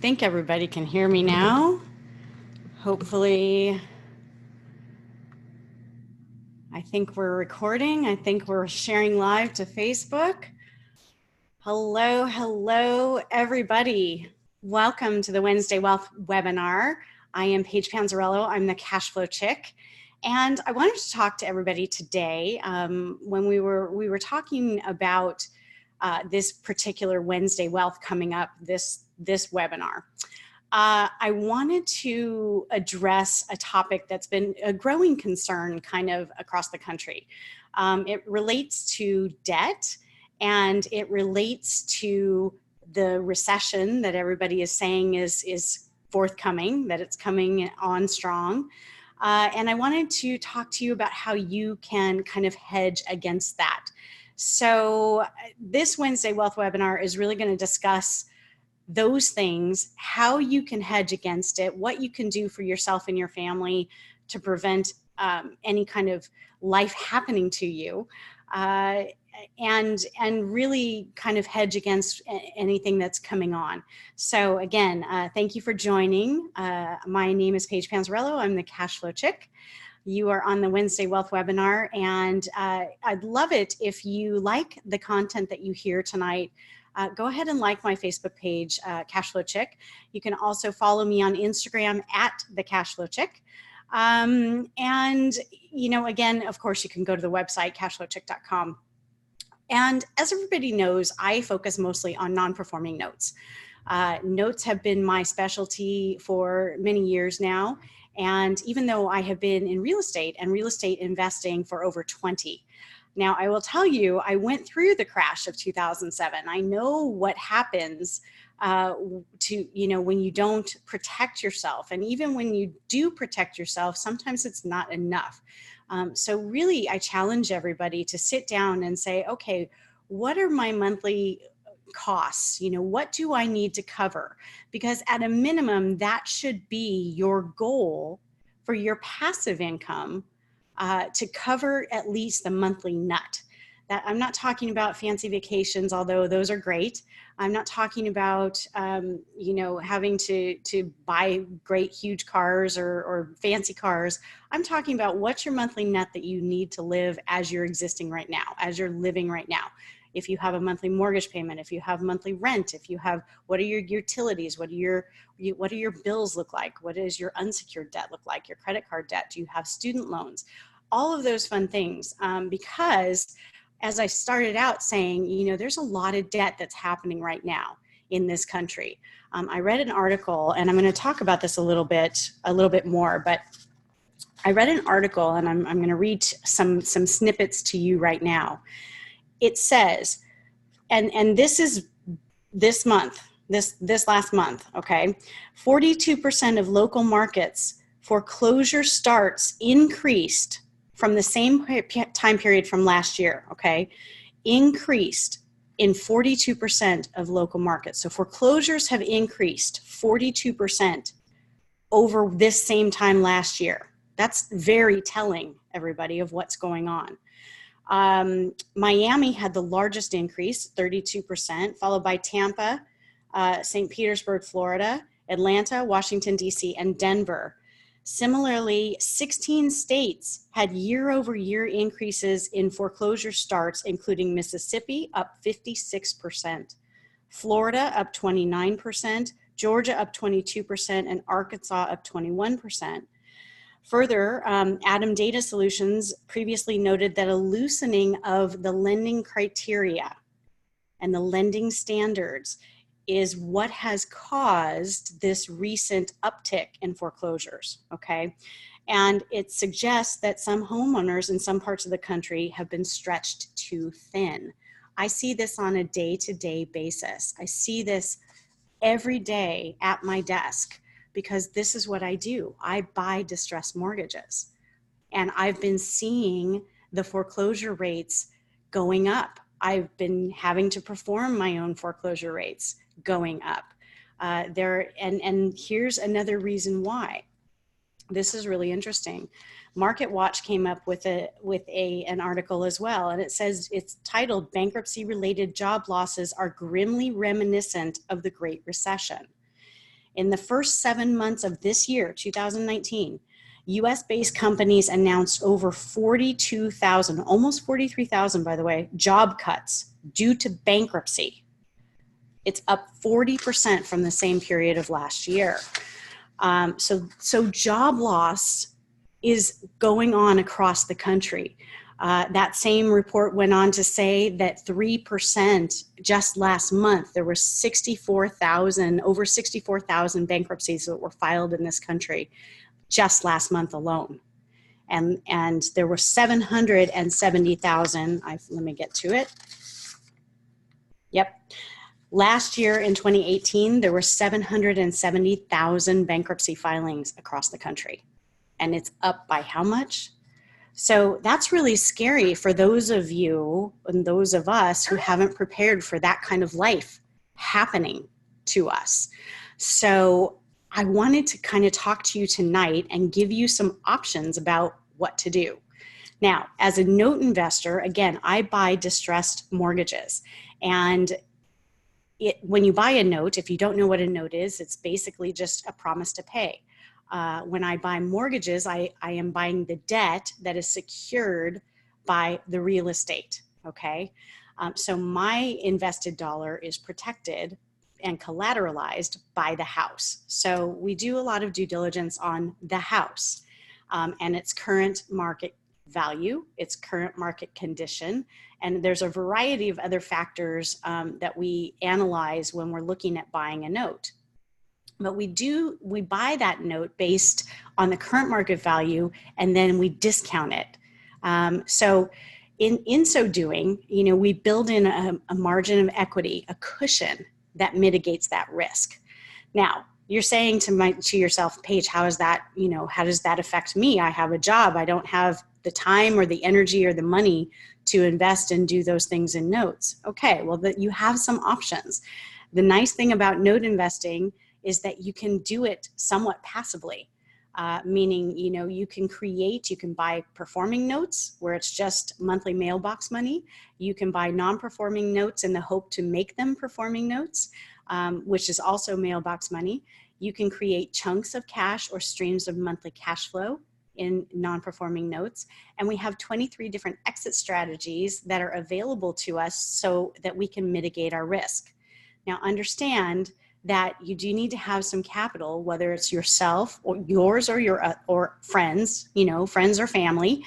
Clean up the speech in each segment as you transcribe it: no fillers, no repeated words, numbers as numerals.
think everybody can hear me now. Hopefully, I think we're recording. I think we're sharing live to Facebook. Hello, everybody. Welcome to the Wednesday Wealth webinar. I am Paige Panzarello. I'm the Cash Flow Chick. And I wanted to talk to everybody today when we were talking about this particular Wednesday Wealth coming up, this webinar. I wanted to address a topic that's been a growing concern kind of across the country. It relates to debt, and it relates to the recession that everybody is saying is forthcoming, that it's coming on strong. And I wanted to talk to you about how you can kind of hedge against that. So this Wednesday Wealth webinar is really going to discuss those things, how you can hedge against it, what you can do for yourself and your family to prevent any kind of life happening to you, and really kind of hedge against anything that's coming on. So again, thank you for joining. My name is Paige Panzarello. I'm the Cash Flow Chick. You are on the Wednesday Wealth webinar, and I'd love it if you like the content that you hear tonight. Go ahead and like my Facebook page, Cashflow Chick. You can also follow me on Instagram at the Cashflow Chick. And, you know, again, of course, you can go to the website, cashflowchick.com. And as everybody knows, I focus mostly on non-performing notes. Notes have been my specialty for many years now. And even though I have been in real estate and real estate investing for over 20, now, I will tell you, I went through the crash of 2007. I know what happens when you don't protect yourself. And even when you do protect yourself, sometimes it's not enough. So really, I challenge everybody to sit down and say, okay, what are my monthly costs? You know, what do I need to cover? Because at a minimum, that should be your goal for your passive income. To cover at least the monthly nut. That I'm not talking about fancy vacations, although those are great. I'm not talking about, having to buy great, huge cars or fancy cars. I'm talking about what's your monthly nut that you need to live as you're existing right now, as you're living right now. If you have a monthly mortgage payment, if you have monthly rent, if you have, what are your utilities? What do your bills look like? What does your unsecured debt look like? Your credit card debt? Do you have student loans? All of those fun things, because as I started out saying, you know, there's a lot of debt that's happening right now in this country. I read an article, and I'm going to talk about this a little bit more, but I read an article, and I'm going to read some snippets to you right now. It says, and this is this month, this last month, okay, 42% of local markets foreclosure starts increased from the same time period from last year, okay, increased in 42% of local markets. So foreclosures have increased 42% over this same time last year. That's very telling, everybody, of what's going on. Miami had the largest increase, 32%, followed by Tampa, St. Petersburg, Florida, Atlanta, Washington, D.C., and Denver. Similarly, 16 states had year-over-year increases in foreclosure starts, including Mississippi, up 56%, Florida, up 29%, Georgia, up 22%, and Arkansas, up 21%. Further, Adam Data Solutions previously noted that a loosening of the lending criteria and the lending standards is what has caused this recent uptick in foreclosures, okay? And it suggests that some homeowners in some parts of the country have been stretched too thin. I see this on a day-to-day basis. I see this every day at my desk because this is what I do. I buy distressed mortgages. And I've been seeing the foreclosure rates going up. I've been having to perform my own foreclosure rates going up. And here's another reason why. This is really interesting. Market Watch came up with an article as well, and it says it's titled "Bankruptcy-related job losses are grimly reminiscent of the Great Recession." In the first 7 months of this year, 2019, US-based companies announced over 42,000, almost 43,000, by the way, job cuts due to bankruptcy. It's up 40% from the same period of last year. So job loss is going on across the country. That same report went on to say that 3% just last month, there were over 64,000 bankruptcies that were filed in this country just last month alone. And there were 770,000, let me get to it. Yep. Last year in 2018, there were 770,000 bankruptcy filings across the country. And it's up by how much? So that's really scary for those of you and those of us who haven't prepared for that kind of life happening to us. So I wanted to kind of talk to you tonight and give you some options about what to do. Now, as a note investor, again, I buy distressed mortgages. And when you buy a note, if you don't know what a note is, it's basically just a promise to pay. When I buy mortgages, I am buying the debt that is secured by the real estate, okay? So my invested dollar is protected and collateralized by the house. So we do a lot of due diligence on the house and its current market value, its current market condition, and there's a variety of other factors that we analyze when we're looking at buying a note. But we buy that note based on the current market value, and then we discount it. So in so doing, we build in a margin of equity, a cushion that mitigates that risk. Now, you're saying to yourself, Paige, how does that affect me? I have a job. I don't have the time or the energy or the money to invest and do those things in notes. Okay, well, you have some options. The nice thing about note investing is that you can do it somewhat passively, meaning, you can buy performing notes where it's just monthly mailbox money. You can buy non-performing notes in the hope to make them performing notes, which is also mailbox money. You can create chunks of cash or streams of monthly cash flow in non-performing notes. And we have 23 different exit strategies that are available to us so that we can mitigate our risk. Now, understand that you do need to have some capital, whether it's yourself or yours or or friends, friends or family,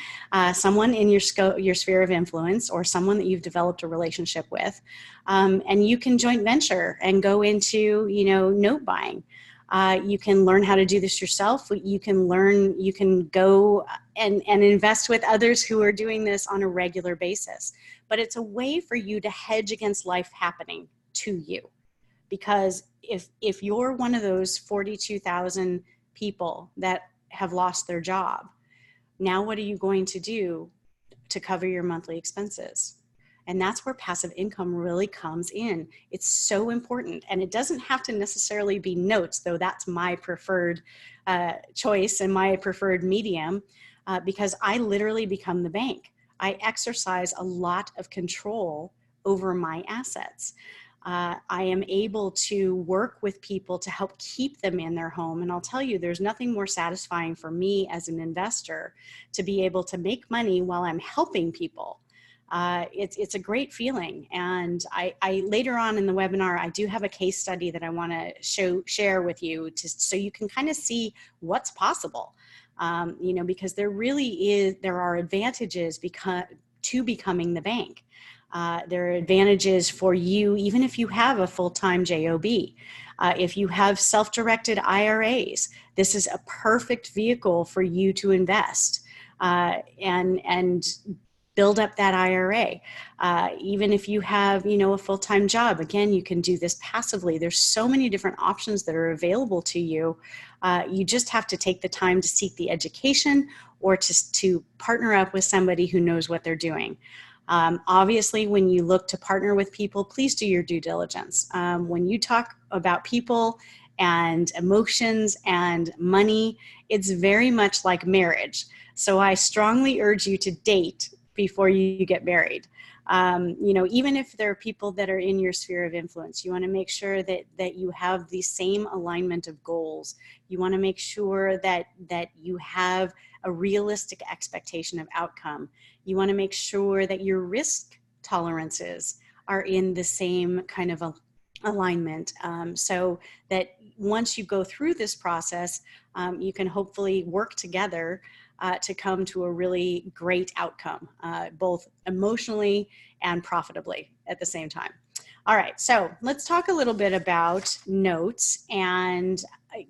someone in your sphere of influence, or someone that you've developed a relationship with, and you can joint venture and go into note buying. You can learn how to do this yourself. You can go and invest with others who are doing this on a regular basis. But it's a way for you to hedge against life happening to you. Because if you're one of those 42,000 people that have lost their job, now what are you going to do to cover your monthly expenses? And that's where passive income really comes in. It's so important. And it doesn't have to necessarily be notes, though that's my preferred choice and my preferred medium, because I literally become the bank. I exercise a lot of control over my assets. I am able to work with people to help keep them in their home. And I'll tell you, there's nothing more satisfying for me as an investor to be able to make money while I'm helping people. It's a great feeling. And I later on in the webinar, I do have a case study that I want to share with you so you can kind of see what's possible. Because there are advantages to becoming the bank. There are advantages for you, even if you have a full-time job. If you have self-directed IRAs, this is a perfect vehicle for you to invest and build up that IRA. Even if you have, a full-time job, again, you can do this passively. There's so many different options that are available to you. You just have to take the time to seek the education or to partner up with somebody who knows what they're doing. Obviously, when you look to partner with people, please do your due diligence. When you talk about people and emotions and money, it's very much like marriage. So I strongly urge you to date before you get married. You know, even if there are people that are in your sphere of influence, you want to make sure that you have the same alignment of goals. You want to make sure that you have a realistic expectation of outcome. You want to make sure that your risk tolerances are in the same kind of alignment, so that once you go through this process, you can hopefully work together to come to a really great outcome, both emotionally and profitably at the same time. All right, so let's talk a little bit about notes and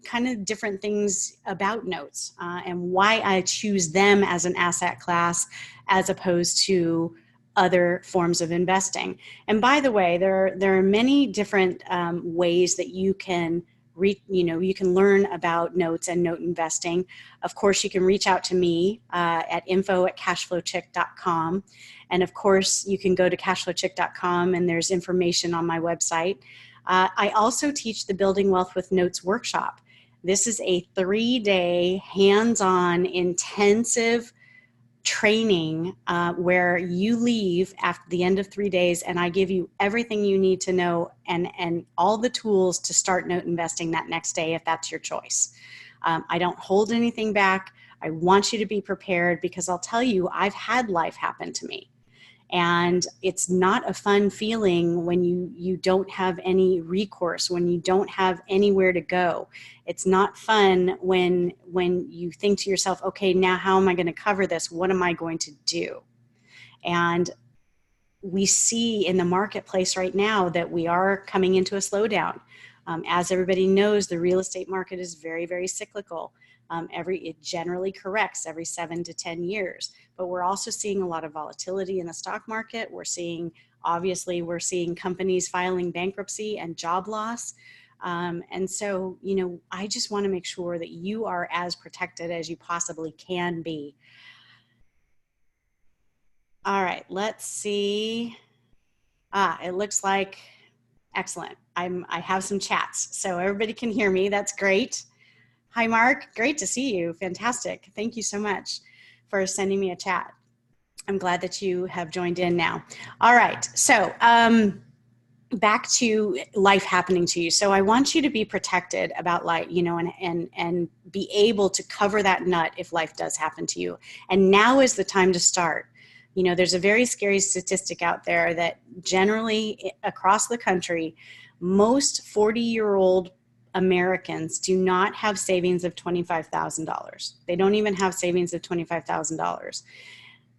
kind of different things about notes, and why I choose them as an asset class as opposed to other forms of investing. And by the way, there are many different ways that you can you can learn about notes and note investing. Of course, you can reach out to me at info@cashflowchick.com. And of course, you can go to cashflowchick.com and there's information on my website. I also teach the Building Wealth with Notes workshop. This is a 3-day hands-on intensive training where you leave after the end of 3 days and I give you everything you need to know and all the tools to start note investing that next day if that's your choice. I don't hold anything back. I want you to be prepared because I'll tell you, I've had life happen to me. And it's not a fun feeling when you don't have any recourse, when you don't have anywhere to go. It's not fun when you think to yourself, okay, now how am I going to cover this? What am I going to do? And we see in the marketplace right now that we are coming into a slowdown. As everybody knows, the real estate market is very, very cyclical. It generally corrects every 7 to 10 years, but we're also seeing a lot of volatility in the stock market. Obviously we're seeing companies filing bankruptcy and job loss. And so, you know, I just want to make sure that you are as protected as you possibly can be. All right, let's see. It looks like, excellent. I have some chats, so everybody can hear me. That's great. Hi, Mark. Great to see you. Fantastic. Thank you so much for sending me a chat. I'm glad that you have joined in now. All right. So back to life happening to you. So I want you to be protected about life, you know, and be able to cover that nut if life does happen to you. And now is the time to start. You know, there's a very scary statistic out there that generally across the country, most 40-year-old Americans do not have savings of $25,000. They don't even have savings of $25,000.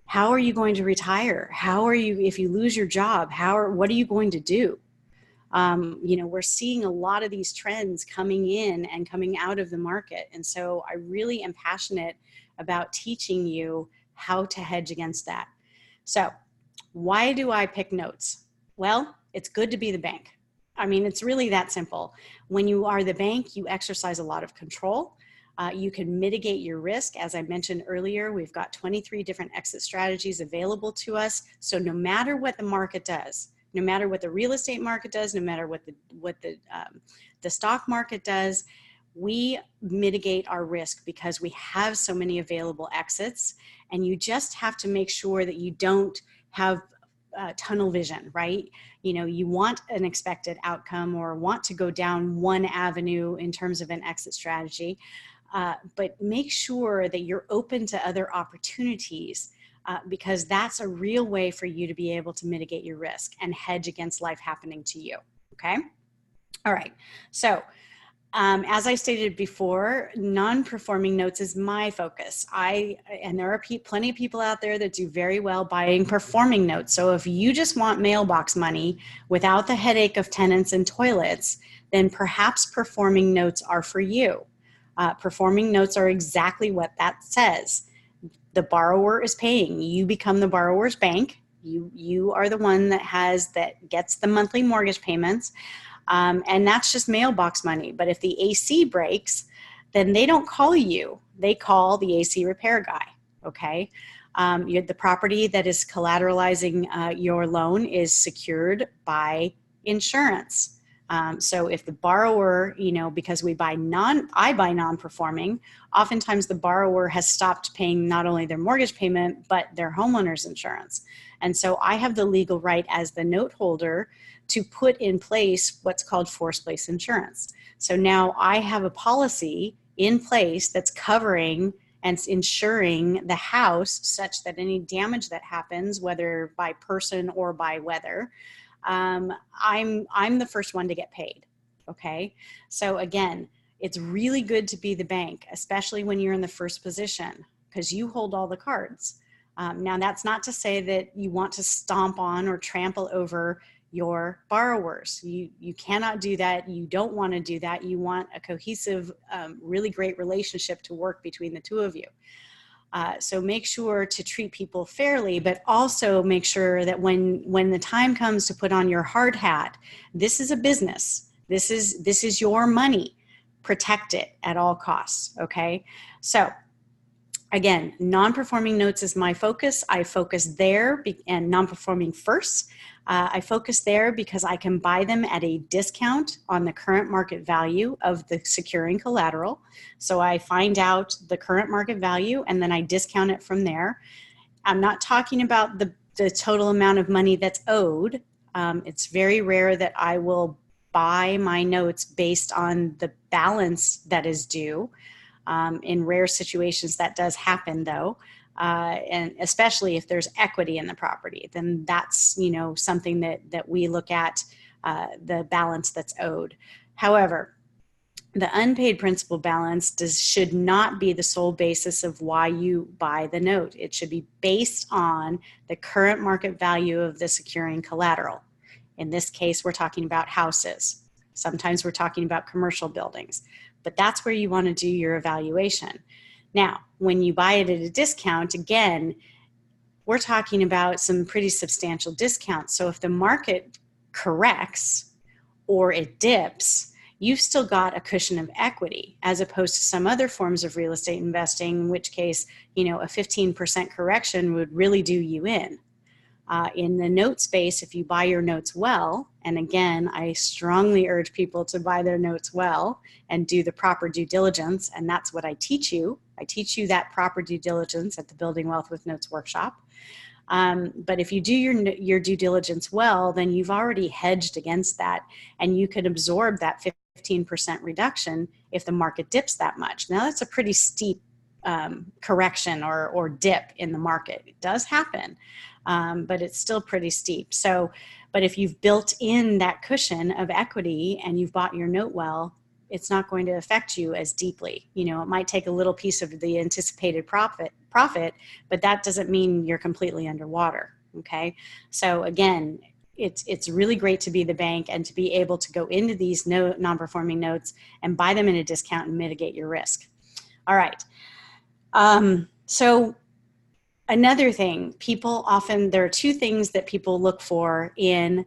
How are you going to retire? How are you, if you lose your job, what are you going to do? You know, we're seeing a lot of these trends coming in and coming out of the market. And so I really am passionate about teaching you how to hedge against that. So why do I pick notes? Well, it's good to be the bank. I mean, it's really that simple. When you are the bank, you exercise a lot of control. You can mitigate your risk. As I mentioned earlier, we've got 23 different exit strategies available to us. So no matter what the market does, no matter what the real estate market does, no matter what the stock market does, we mitigate our risk because we have so many available exits. And you just have to make sure that you don't have tunnel vision, right? You know, you want an expected outcome or want to go down one avenue in terms of an exit strategy, but make sure that you're open to other opportunities because that's a real way for you to be able to mitigate your risk and hedge against life happening to you, okay? All right, so as I stated before, non-performing notes is my focus. And there are plenty of people out there that do very well buying performing notes. So if you just want mailbox money without the headache of tenants and toilets, then perhaps performing notes are for you. Performing notes are exactly what that says. The borrower is paying. You become the borrower's bank. You are the one that gets the monthly mortgage payments. And that's just mailbox money. But if the AC breaks, then they don't call you. They call the AC repair guy, okay? The property that is collateralizing your loan is secured by insurance. So if the borrower, because I buy non-performing, oftentimes the borrower has stopped paying not only their mortgage payment, but their homeowner's insurance. And so I have the legal right as the note holder to put in place what's called forced place insurance. So now I have a policy in place that's covering and insuring the house such that any damage that happens, whether by person or by weather, I'm the first one to get paid. Okay. So again, it's really good to be the bank, especially when you're in the first position, because you hold all the cards. Now that's not to say that you want to stomp on or trample over your borrowers. You cannot do that. You don't want to do that. You want a cohesive, really great relationship to work between the two of you. So make sure to treat people fairly, but also make sure that when the time comes to put on your hard hat, this is a business. This is your money. Protect it at all costs. Okay. So again, non-performing notes is my focus. I focus there, and non-performing first. I focus there because I can buy them at a discount on the current market value of the securing collateral. So I find out the current market value and then I discount it from there. I'm not talking about the total amount of money that's owed. It's very rare that I will buy my notes based on the balance that is due. In rare situations that does happen though, and especially if there's equity in the property, then that's something that we look at, the balance that's owed. However, the unpaid principal balance should not be the sole basis of why you buy the note. It should be based on the current market value of the securing collateral. In this case, we're talking about houses. Sometimes we're talking about commercial buildings. But that's where you want to do your evaluation. Now, when you buy it at a discount, again, we're talking about some pretty substantial discounts. So if the market corrects or it dips, you've still got a cushion of equity, as opposed to some other forms of real estate investing, in which case, a 15% correction would really do you in. In the note space, if you buy your notes well, and again, I strongly urge people to buy their notes well and do the proper due diligence, and that's what I teach you. I teach you that proper due diligence at the Building Wealth with Notes workshop. But if you do your due diligence well, then you've already hedged against that, and you could absorb that 15% reduction if the market dips that much. Now, that's a pretty steep correction or dip in the market. It does happen. But it's still pretty steep. So, but if you've built in that cushion of equity and you've bought your note well, it's not going to affect you as deeply. It might take a little piece of the anticipated profit, but that doesn't mean you're completely underwater. Okay. So again, it's really great to be the bank and to be able to go into these non-performing notes and buy them in a discount and mitigate your risk. All right. So another thing, there are two things that people look for in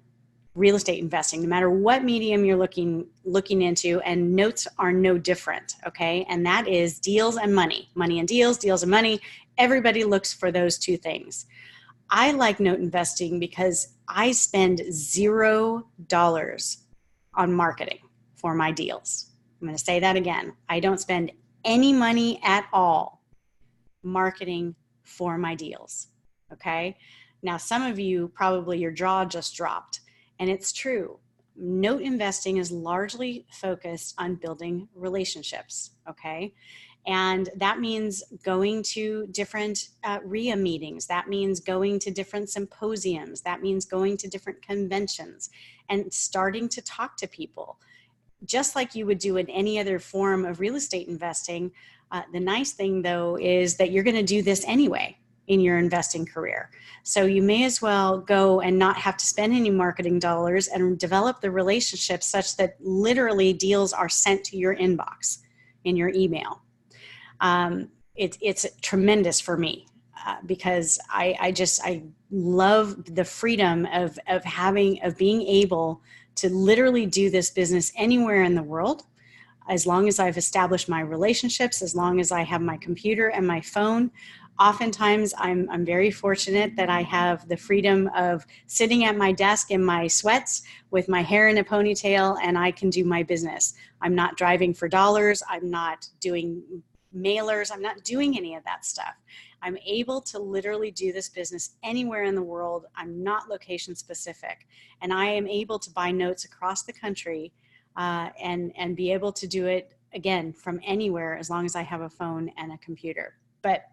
real estate investing, no matter what medium you're looking into, and notes are no different, okay? And that is deals and money. Money and deals and money. Everybody looks for those two things. I like note investing because I spend $0 on marketing for my deals. I'm going to say that again. I don't spend any money at all marketing for my deals. Okay. Now, some of you probably your jaw just dropped, and it's true. Note investing is largely focused on building relationships. Okay. And that means going to different RIA meetings. That means going to different symposiums. That means going to different conventions and starting to talk to people, just like you would do in any other form of real estate investing. The nice thing, though, is that you're going to do this anyway in your investing career. So you may as well go and not have to spend any marketing dollars and develop the relationships such that literally deals are sent to your inbox in your email. It's tremendous for me because I love the freedom of being able to literally do this business anywhere in the world, as long as I've established my relationships, as long as I have my computer and my phone. Oftentimes, I'm very fortunate that I have the freedom of sitting at my desk in my sweats with my hair in a ponytail, and I can do my business. I'm not driving for dollars. I'm not doing mailers. I'm not doing any of that stuff. I'm able to literally do this business anywhere in the world. I'm not location specific, and I am able to buy notes across the country and be able to do it again from anywhere as long as I have a phone and a computer. But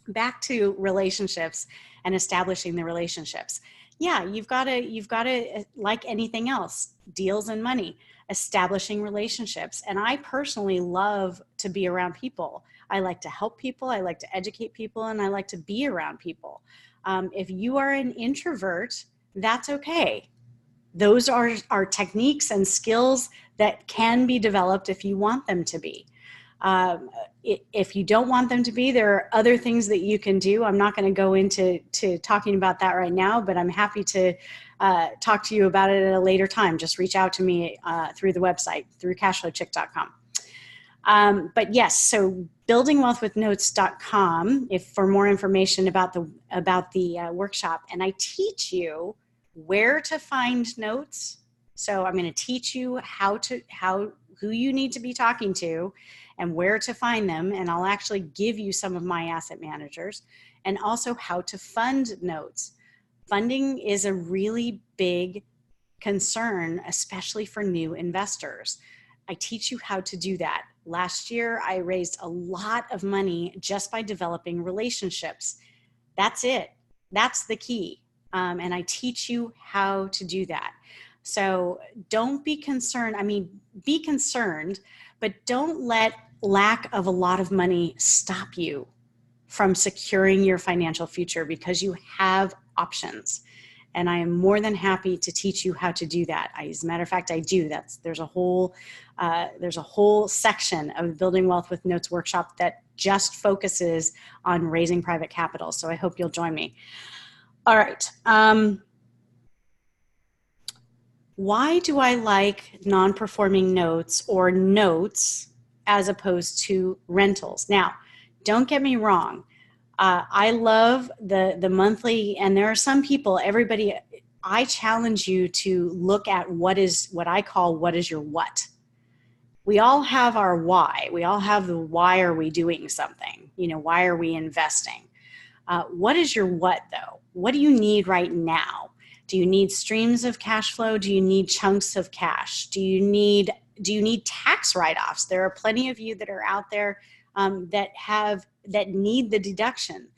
back to relationships and establishing the relationships. Yeah, you've got to, like anything else, deals and money, establishing relationships. And I personally love to be around people. I like to help people. I like to educate people, and I like to be around people. If you are an introvert, that's okay. Those are techniques and skills that can be developed if you want them to be. If you don't want them to be, there are other things that you can do. I'm not going to go into talking about that right now, but I'm happy to talk to you about it at a later time. Just reach out to me through the website, through cashflowchick.com. But yes, so buildingwealthwithnotes.com if for more information about the workshop. And I teach you where to find notes. So I'm going to teach you who you need to be talking to and where to find them. And I'll actually give you some of my asset managers, and also how to fund notes. Funding is a really big concern, especially for new investors. I teach you how to do that. Last year, I raised a lot of money just by developing relationships. That's it. That's the key. And I teach you how to do that. So don't be concerned. I mean, be concerned, but don't let lack of a lot of money stop you from securing your financial future, because you have options. And I am more than happy to teach you how to do that. As a matter of fact, I do. There's a whole section of the Building Wealth with Notes workshop that just focuses on raising private capital. So I hope you'll join me. All right. Why do I like non-performing notes or notes as opposed to rentals? Now, don't get me wrong. I love the monthly, and there are some people, everybody, I challenge you to look at what I call what is your what. We all have our why. We all have the why are we doing something? Why are we investing? What is your what though? What do you need right now? Do you need streams of cash flow? Do you need chunks of cash? Do you need tax write-offs? There are plenty of you that are out there that need the deduction.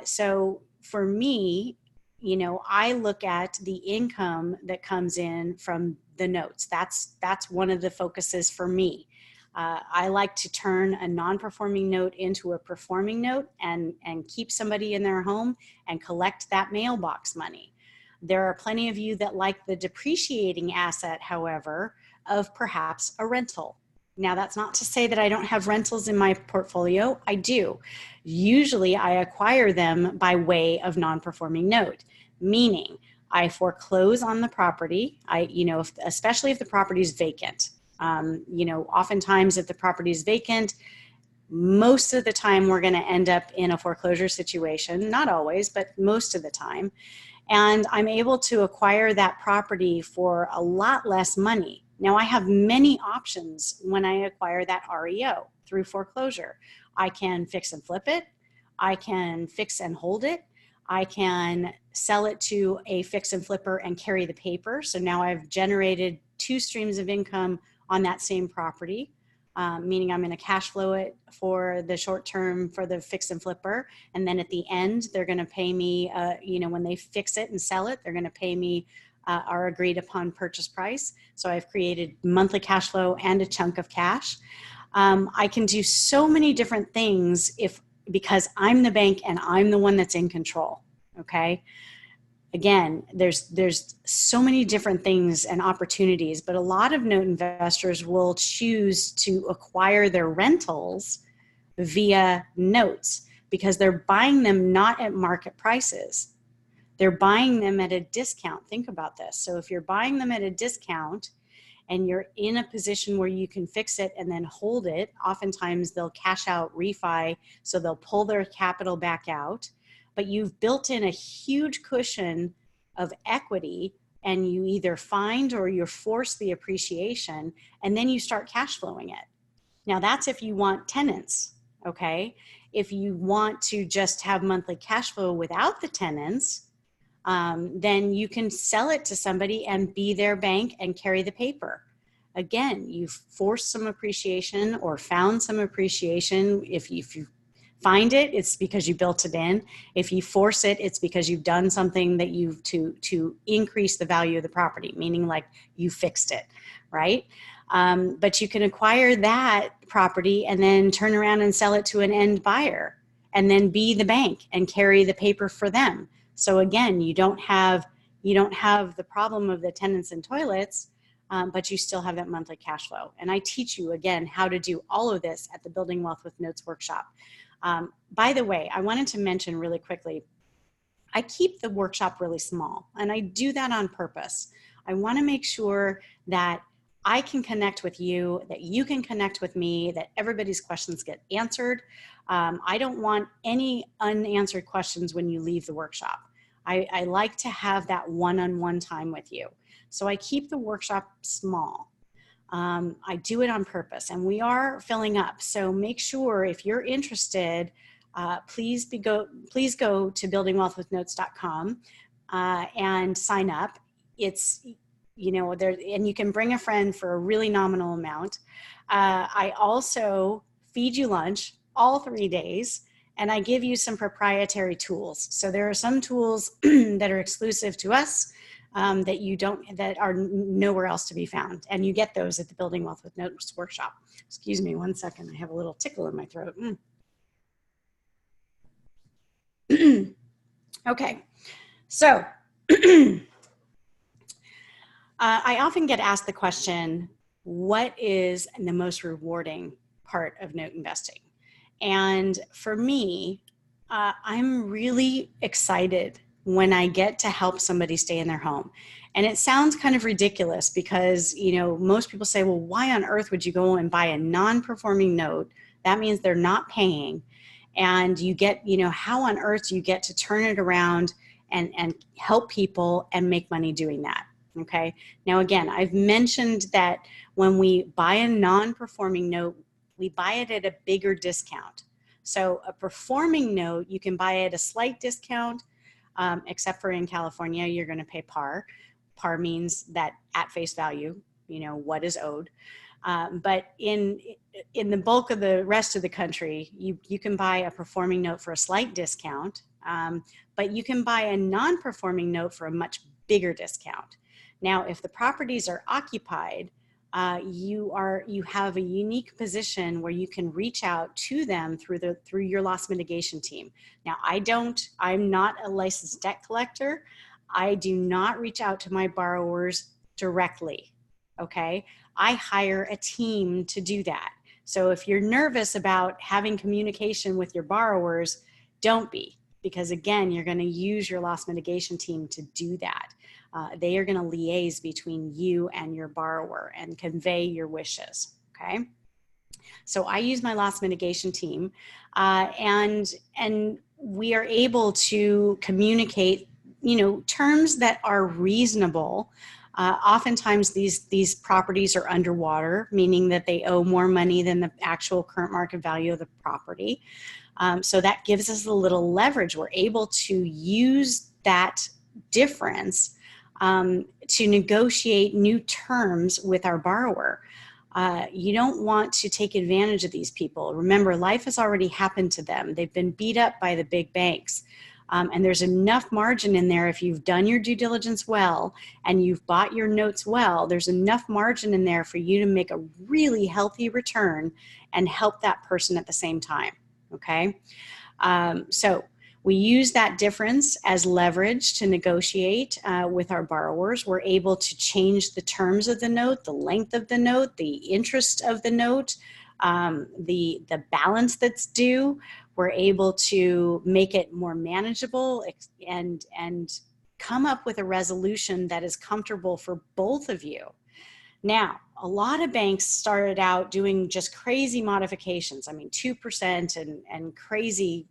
So for me, I look at the income that comes in from the notes. That's one of the focuses for me. I like to turn a non-performing note into a performing note and keep somebody in their home and collect that mailbox money. There are plenty of you that like the depreciating asset, however, of perhaps a rental. Now, that's not to say that I don't have rentals in my portfolio. I do. Usually I acquire them by way of non-performing note, meaning I foreclose on the property. Especially if the property is vacant. Oftentimes if the property is vacant, most of the time we're going to end up in a foreclosure situation. Not always, but most of the time. And I'm able to acquire that property for a lot less money. Now, I have many options when I acquire that REO through foreclosure. I can fix and flip it. I can fix and hold it. I can sell it to a fix and flipper and carry the paper. So now I've generated 2 streams of income on that same property, meaning I'm going to cash flow it for the short term for the fix and flipper. And then at the end, they're going to pay me, when they fix it and sell it, they're going to pay me our agreed upon purchase price. So I've created monthly cash flow and a chunk of cash. I can do so many different things because I'm the bank and I'm the one that's in control. Okay. Again, there's so many different things and opportunities, but a lot of note investors will choose to acquire their rentals via notes because they're buying them not at market prices. They're buying them at a discount. Think about this. So if you're buying them at a discount and you're in a position where you can fix it and then hold it, oftentimes they'll cash out refi, so they'll pull their capital back out, but you've built in a huge cushion of equity, and you either find or you force the appreciation, and then you start cash flowing it. Now that's if you want tenants, okay? If you want to just have monthly cash flow without the tenants, then you can sell it to somebody and be their bank and carry the paper. Again, you've forced some appreciation or found some appreciation. If you find it, it's because you built it in. If you force it, it's because you've done something that you've to increase the value of the property, meaning like you fixed it, right? But you can acquire that property and then turn around and sell it to an end buyer and then be the bank and carry the paper for them. So again, you don't have the problem of the tenants and toilets, but you still have that monthly cash flow. And I teach you again how to do all of this at the Building Wealth with Notes workshop. By the way, I wanted to mention really quickly, I keep the workshop really small, and I do that on purpose. I want to make sure that I can connect with you, that you can connect with me, that everybody's questions get answered. I don't want any unanswered questions when you leave the workshop. I like to have that one-on-one time with you. So I keep the workshop small. I do it on purpose, and we are filling up. So make sure if you're interested, please go to buildingwealthwithnotes.com and sign up. It's, there, and you can bring a friend for a really nominal amount. I also feed you lunch all 3 days, and I give you some proprietary tools. So there are some tools that are exclusive to us that are nowhere else to be found. And you get those at the Building Wealth with Notes workshop. Excuse me 1 second. I have a little tickle in my throat. Okay. So I often get asked the question, what is the most rewarding part of note investing? And for me, I'm really excited when I get to help somebody stay in their home. And it sounds kind of ridiculous because, most people say, well, why on earth would you go and buy a non-performing note? That means they're not paying. And you get, how on earth do you get to turn it around and help people and make money doing that? Okay. Now, again, I've mentioned that when we buy a non-performing note, we buy it at a bigger discount. So a performing note, you can buy it at a slight discount, except for in California, you're going to pay par. Par means that at face value, what is owed. But in the bulk of the rest of the country, you can buy a performing note for a slight discount, but you can buy a non-performing note for a much bigger discount. Now, if the properties are occupied, you have a unique position where you can reach out to them through your loss mitigation team. Now, I'm not a licensed debt collector. I do not reach out to my borrowers directly. Okay. I hire a team to do that. So if you're nervous about having communication with your borrowers, don't be, because again, you're going to use your loss mitigation team to do that. They are going to liaise between you and your borrower and convey your wishes. Okay. So I use my loss mitigation team, and we are able to communicate, terms that are reasonable. Oftentimes these properties are underwater, meaning that they owe more money than the actual current market value of the property. So that gives us a little leverage. We're able to use that difference to negotiate new terms with our borrower. You don't want to take advantage of these people. Remember, life has already happened to them. They've been beat up by the big banks. And there's enough margin in there. If you've done your due diligence well and you've bought your notes well, there's enough margin in there for you to make a really healthy return and help that person at the same time. Okay. So we use that difference as leverage to negotiate with our borrowers. We're able to change the terms of the note, the length of the note, the interest of the note, the balance that's due. We're able to make it more manageable and come up with a resolution that is comfortable for both of you. Now, a lot of banks started out doing just crazy modifications. I mean, 2% and crazy,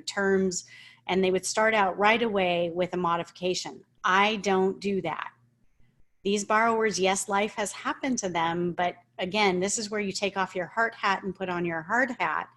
terms, and they would start out right away with a modification. I don't do that. These borrowers, yes, life has happened to them, but again, this is where you take off your heart hat and put on your hard hat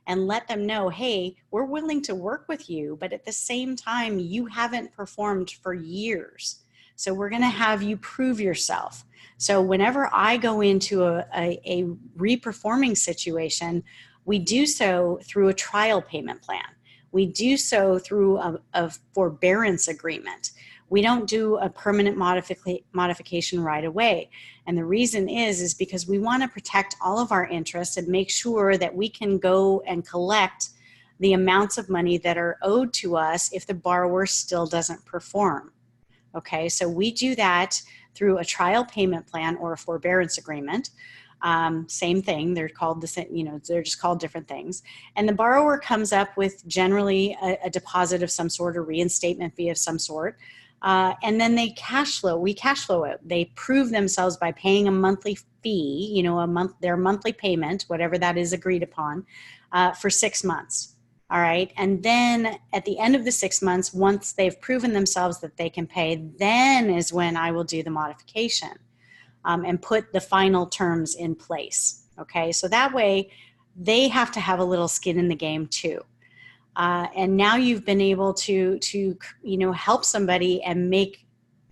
and let them know, hey, we're willing to work with you, but at the same time, you haven't performed for years. So we're going to have you prove yourself. So whenever I go into a reperforming situation, we do so through a trial payment plan. We do so through a forbearance agreement. We don't do a permanent modification right away. And the reason is because we want to protect all of our interests and make sure that we can go and collect the amounts of money that are owed to us if the borrower still doesn't perform. Okay, so we do that through a trial payment plan or a forbearance agreement. Same thing, they're called the same, they're just called different things. And the borrower comes up with generally a deposit of some sort or reinstatement fee of some sort. And then we cash flow it. They prove themselves by paying a monthly fee, their monthly payment, whatever that is agreed upon, for 6 months. All right. And then at the end of the 6 months, once they've proven themselves that they can pay, then is when I will do the modification and put the final terms in place. Okay. So that way they have to have a little skin in the game too. And now you've been able to help somebody and make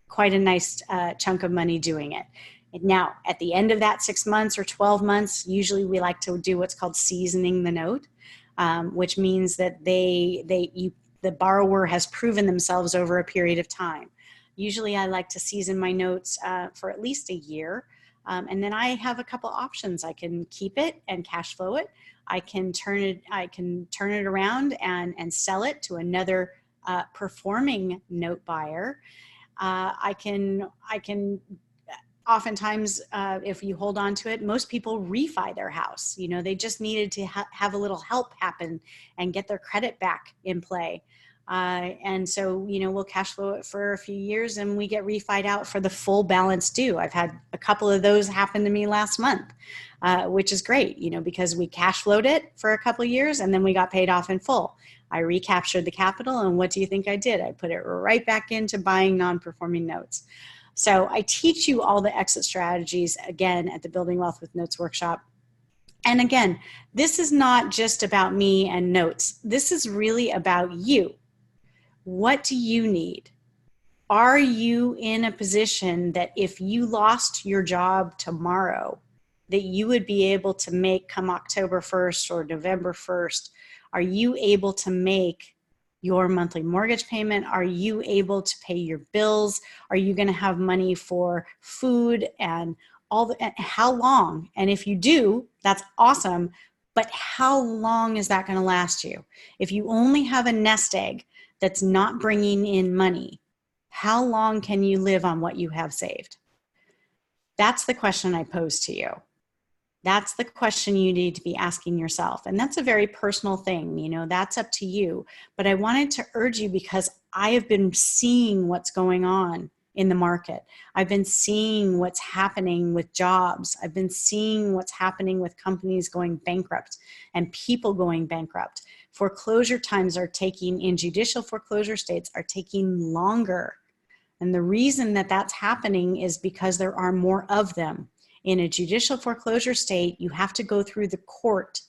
quite a nice chunk of money doing it. And now, at the end of that 6 months or 12 months, usually we like to do what's called seasoning the note, which means that the borrower has proven themselves over a period of time. Usually, I like to season my notes for at least a year. And then I have a couple options. I can keep it and cash flow it. I can turn it around and sell it to another performing note buyer. I can oftentimes, if you hold on to it, most people refi their house. They just needed to have a little help happen and get their credit back in play. And so, we'll cash flow it for a few years and we get refied out for the full balance due. I've had a couple of those happen to me last month, which is great, because we cash flowed it for a couple of years and then we got paid off in full. I recaptured the capital, and what do you think I did? I put it right back into buying non-performing notes. So I teach you all the exit strategies again at the Building Wealth with Notes workshop. And again, this is not just about me and notes. This is really about you. What do you need? Are you in a position that if you lost your job tomorrow, that you would be able to make come October 1st or November 1st? Are you able to make your monthly mortgage payment? Are you able to pay your bills? Are you going to have money for food and how long? And if you do, that's awesome. But how long is that going to last you? If you only have a nest egg that's not bringing in money, how long can you live on what you have saved? That's the question I pose to you. That's the question you need to be asking yourself. And that's a very personal thing, that's up to you. But I wanted to urge you because I have been seeing what's going on in the market. I've been seeing what's happening with jobs. I've been seeing what's happening with companies going bankrupt and people going bankrupt. Foreclosure times in judicial foreclosure states are taking longer. And the reason that that's happening is because there are more of them. In a judicial foreclosure state, you have to go through the court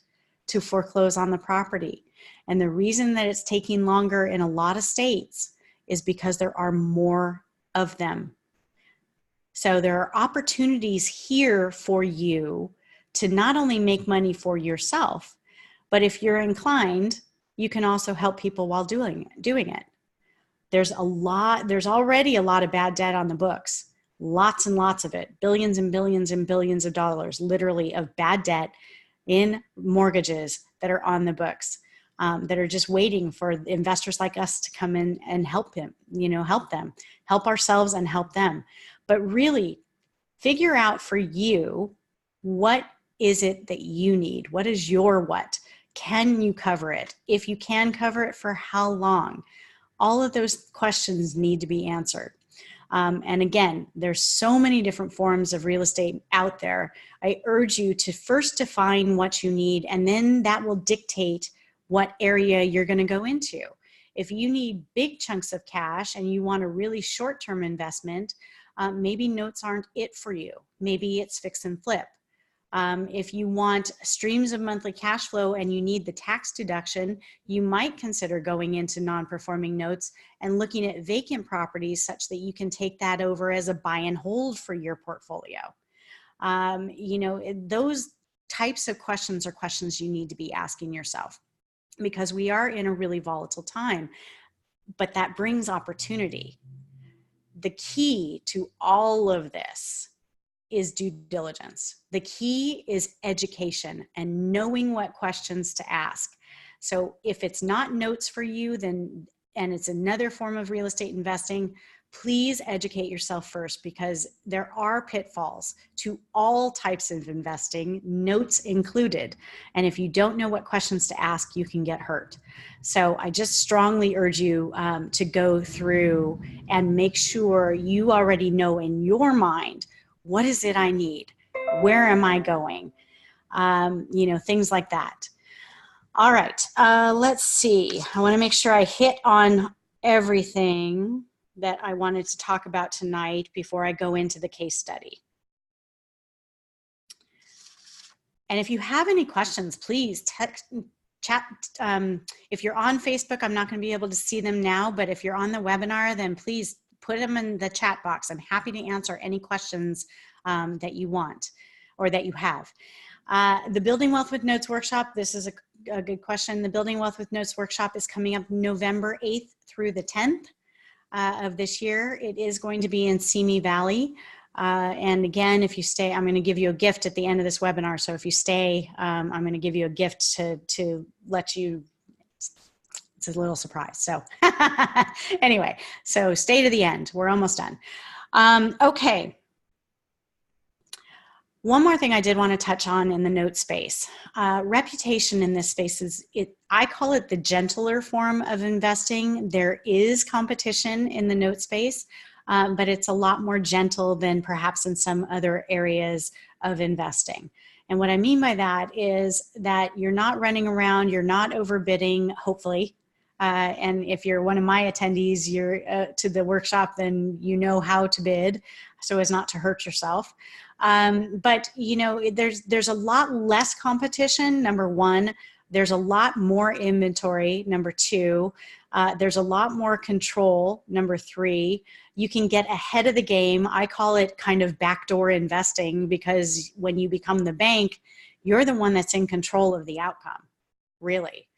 to foreclose on the property. And the reason that it's taking longer in a lot of states is because there are more of them. So there are opportunities here for you to not only make money for yourself, but if you're inclined, you can also help people while doing it. There's already a lot of bad debt on the books. Lots and lots of it, billions and billions and billions of dollars, literally, of bad debt in mortgages that are on the books, that are just waiting for investors like us to come in and help them, help ourselves and help them. But really figure out for you, what is it that you need? What is your what? Can you cover it? If you can cover it, for how long? All of those questions need to be answered. And again, there's so many different forms of real estate out there. I urge you to first define what you need, and then that will dictate what area you're going to go into. If you need big chunks of cash and you want a really short-term investment, maybe notes aren't it for you. Maybe it's fix and flip. If you want streams of monthly cash flow and you need the tax deduction, you might consider going into non-performing notes and looking at vacant properties such that you can take that over as a buy and hold for your portfolio. Those types of questions are questions you need to be asking yourself, because we are in a really volatile time, but that brings opportunity. The key to all of this is due diligence. The key is education and knowing what questions to ask. So if it's not notes for you, and it's another form of real estate investing, please educate yourself first, because there are pitfalls to all types of investing, notes included. And if you don't know what questions to ask, you can get hurt. So I just strongly urge you to go through and make sure you already know in your mind, what is it I need? Where am I going? Things like that. All right, let's see. I want to make sure I hit on everything that I wanted to talk about tonight before I go into the case study. And if you have any questions, please chat. If you're on Facebook, I'm not going to be able to see them now, but if you're on the webinar, then please put them in the chat box. I'm happy to answer any questions that you want or that you have. The Building Wealth with Notes workshop, this is a good question. The Building Wealth with Notes workshop is coming up November 8th through the 10th of this year. It is going to be in Simi Valley. And again, if you stay, I'm going to give you a gift at the end of this webinar. So if you stay, I'm going to give you a gift to let you, it's a little surprise. So anyway, so stay to the end. We're almost done. Okay. One more thing I did want to touch on in the note space. Reputation in this space I call it the gentler form of investing. There is competition in the note space, but it's a lot more gentle than perhaps in some other areas of investing. And what I mean by that is that you're not running around, you're not overbidding, hopefully. And if you're one of my attendees, you're to the workshop, then you know how to bid so as not to hurt yourself. But there's a lot less competition. Number one, there's a lot more inventory. Number two, there's a lot more control. Number three, you can get ahead of the game. I call it kind of backdoor investing, because when you become the bank, you're the one that's in control of the outcome, really.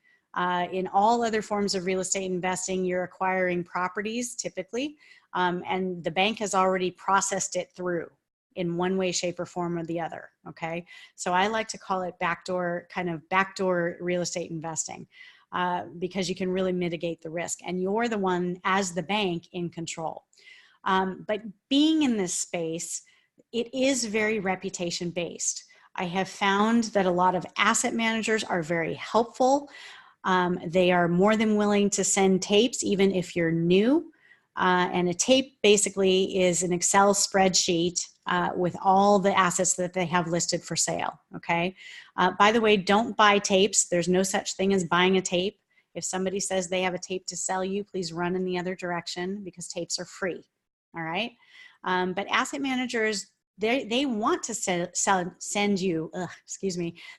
In all other forms of real estate investing, you're acquiring properties typically, and the bank has already processed it through in one way, shape, or form or the other, okay? So I like to call it backdoor real estate investing, because you can really mitigate the risk, and you're the one as the bank in control. But being in this space, it is very reputation based. I have found that a lot of asset managers are very helpful. They are more than willing to send tapes, even if you're new. And a tape basically is an Excel spreadsheet with all the assets that they have listed for sale, okay? By the way, don't buy tapes. There's no such thing as buying a tape. If somebody says they have a tape to sell you, please run in the other direction, because tapes are free, all right? But asset managers, they want to send you,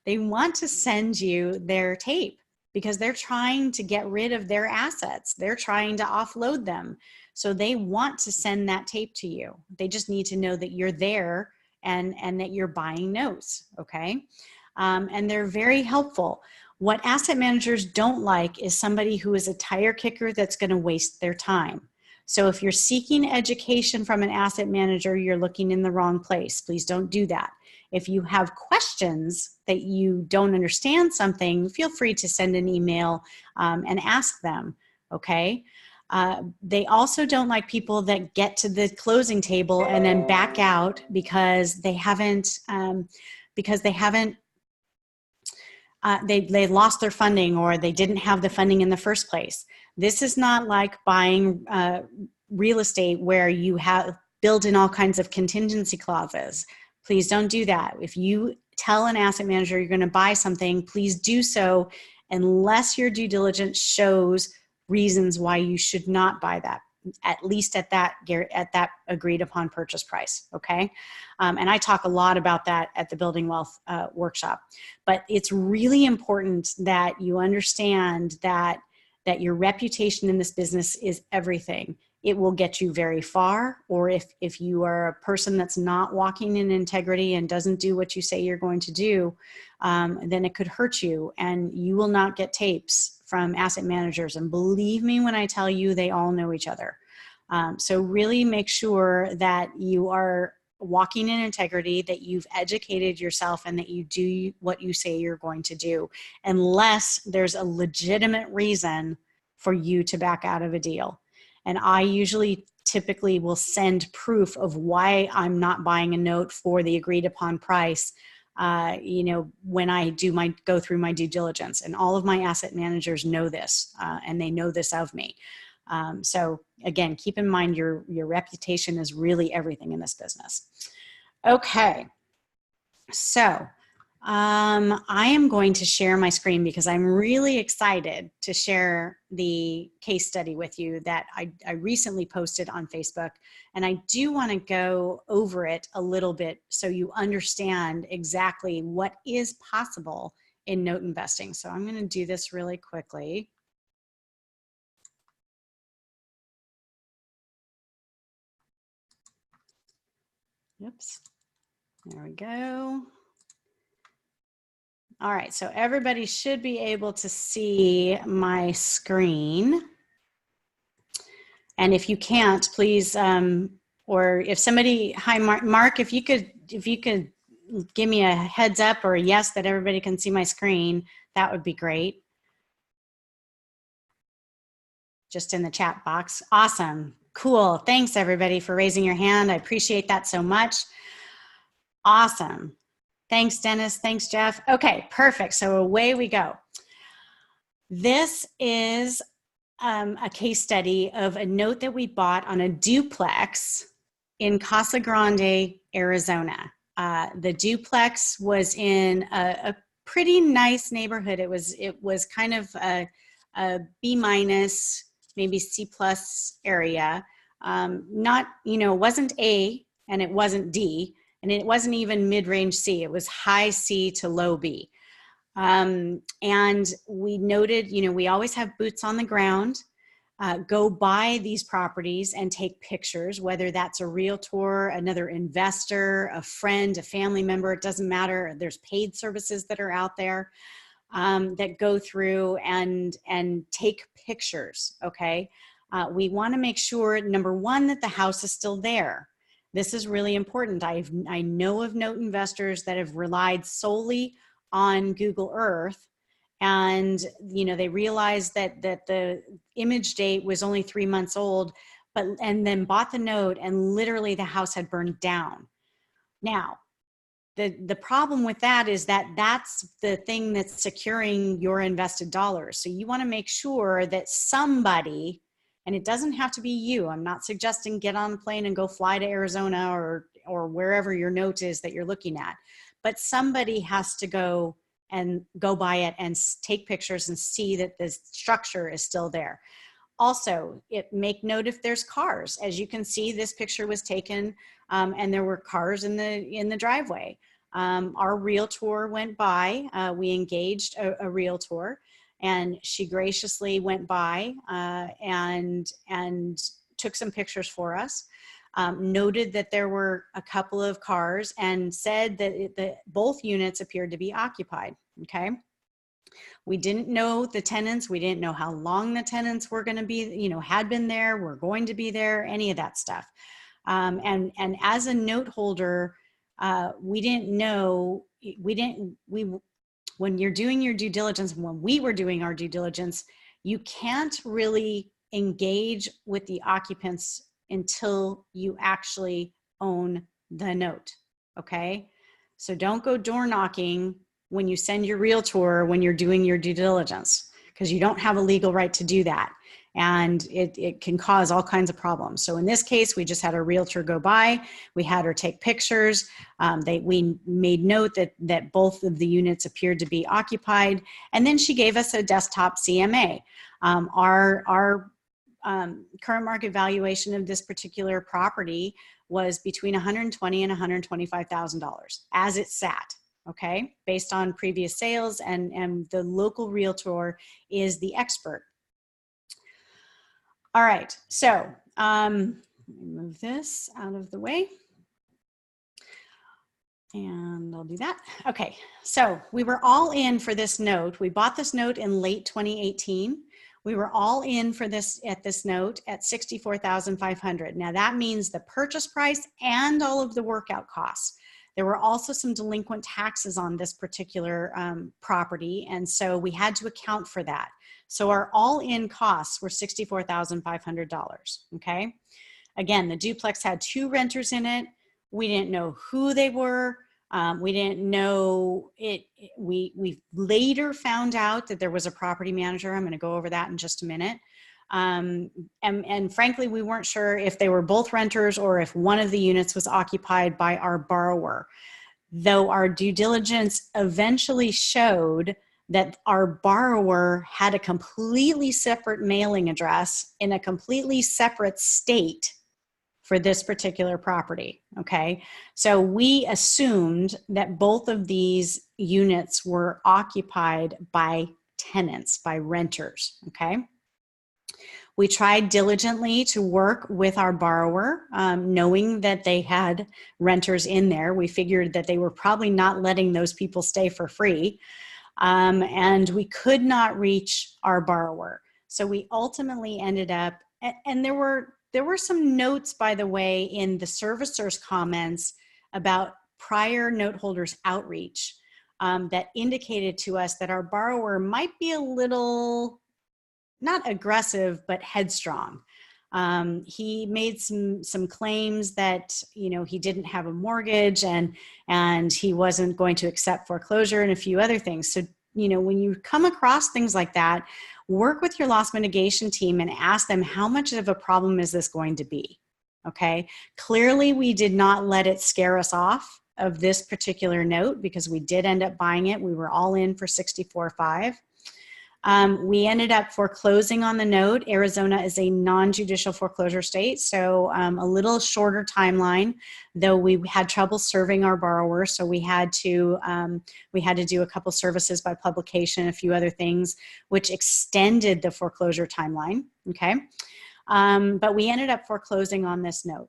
they want to send you their tape, because they're trying to get rid of their assets. They're trying to offload them. So they want to send that tape to you. They just need to know that you're there and that you're buying notes, okay? And they're very helpful. What asset managers don't like is somebody who is a tire kicker that's going to waste their time. So if you're seeking education from an asset manager, you're looking in the wrong place. Please don't do that. If you have questions that you don't understand something, feel free to send an email and ask them, okay? They also don't like people that get to the closing table and then back out because they lost their funding, or they didn't have the funding in the first place. This is not like buying real estate where you have built in all kinds of contingency clauses. Please don't do that. If you tell an asset manager you're going to buy something, please do so unless your due diligence shows reasons why you should not buy that, at least at that agreed upon purchase price. Okay. And I talk a lot about that at the Building Wealth workshop, but it's really important that you understand that your reputation in this business is everything. It will get you very far, or if you are a person that's not walking in integrity and doesn't do what you say you're going to do, then it could hurt you, and you will not get tapes from asset managers. And believe me when I tell you, they all know each other. So really make sure that you are walking in integrity, that you've educated yourself, and that you do what you say you're going to do, unless there's a legitimate reason for you to back out of a deal. And I typically will send proof of why I'm not buying a note for the agreed upon price, when I go through my due diligence. And all of my asset managers know this, and they know this of me. So again, keep in mind your reputation is really everything in this business. Okay, so I am going to share my screen because I'm really excited to share the case study with you that I recently posted on Facebook. And I do want to go over it a little bit so you understand exactly what is possible in note investing. So I'm going to do this really quickly. Oops, there we go. All right, so everybody should be able to see my screen. And if you can't, please, or if somebody, hi, Mark, if you could give me a heads up or a yes that everybody can see my screen, that would be great. Just in the chat box. Awesome. Cool. Thanks everybody for raising your hand. I appreciate that so much. Awesome. Thanks, Dennis. Thanks, Jeff. Okay, perfect. So away we go. This is a case study of a note that we bought on a duplex in Casa Grande, Arizona. The duplex was in a pretty nice neighborhood. It was kind of a B minus, maybe C plus area. Not, it wasn't A and it wasn't D. And it wasn't even mid-range C, it was high C to low B. And we noted, we always have boots on the ground, go buy these properties and take pictures, whether that's a realtor, another investor, a friend, a family member, it doesn't matter. There's paid services that are out there that go through and take pictures, okay? We wanna make sure, number one, that the house is still there. This is really important. I know of note investors that have relied solely on Google Earth, and they realized that the image date was only 3 months old, and then bought the note, and literally the house had burned down. Now, the problem with that is that that's the thing that's securing your invested dollars. So you want to make sure that somebody, and it doesn't have to be you. I'm not suggesting get on a plane and go fly to Arizona or wherever your note is that you're looking at. But somebody has to go buy it and take pictures and see that the structure is still there. Also, make note if there's cars. As you can see, this picture was taken and there were cars in the driveway. Our realtor went by. We engaged a realtor, and she graciously went by and took some pictures for us, noted that there were a couple of cars, and said that both units appeared to be occupied, okay? We didn't know the tenants. We didn't know how long the tenants were gonna be, had been there, were going to be there, any of that stuff. And as a note holder, we didn't know, when you're doing your due diligence, when we were doing our due diligence, you can't really engage with the occupants until you actually own the note, okay? So don't go door knocking when you send your realtor when you're doing your due diligence, because you don't have a legal right to do that. and it can cause all kinds of problems. So in this case, we just had a realtor go by. We had her take pictures. We made note that both of the units appeared to be occupied. And then she gave us a desktop CMA. Our current market valuation of this particular property was between $120,000 and $125,000 as it sat. Okay, based on previous sales, and the local realtor is the expert. All right, so let me move this out of the way. And I'll do that. Okay, so we were all in for this note. We bought this note in late 2018. We were all in for this note at $64,500. Now that means the purchase price and all of the workout costs. There were also some delinquent taxes on this particular property, and so we had to account for that. So our all-in costs were $64,500, okay? Again, the duplex had 2 renters in it. We didn't know who they were. We didn't know it. We later found out that there was a property manager. I'm going to go over that in just a minute. And frankly, we weren't sure if they were both renters or if one of the units was occupied by our borrower. Though our due diligence eventually showed that our borrower had a completely separate mailing address in a completely separate state for this particular property, okay? So we assumed that both of these units were occupied by tenants, by renters, okay? We tried diligently to work with our borrower, knowing that they had renters in there. We figured that they were probably not letting those people stay for free, and we could not reach our borrower. So we ultimately ended up, and there were some notes, by the way, in the servicer's comments about prior note holders outreach that indicated to us that our borrower might be a little, not aggressive, but headstrong. He made some claims that, you know, he didn't have a mortgage and he wasn't going to accept foreclosure and a few other things. So, you know, when you come across things like that, work with your loss mitigation team and ask them, how much of a problem is this going to be? Okay. Clearly, we did not let it scare us off of this particular note because we did end up buying it. We were all in for $64,500. We ended up foreclosing on the note. Arizona is a non-judicial foreclosure state, so a little shorter timeline, though we had trouble serving our borrower, so we had to do a couple services by publication, a few other things, which extended the foreclosure timeline, okay? But we ended up foreclosing on this note,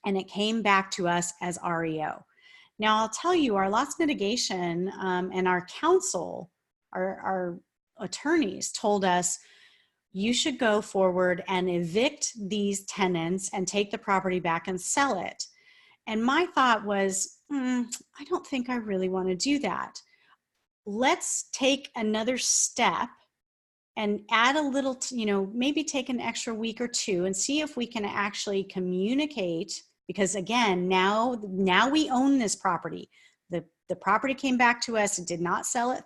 and it came back to us as REO. Now, I'll tell you, our loss mitigation and our counsel, our attorneys told us, you should go forward and evict these tenants and take the property back and sell it. And my thought was, I don't think I really want to do that. Let's take another step and add a little, you know, maybe take an extra week or two and see if we can actually communicate, because again, now we own this property. The property came back to us. It did not sell it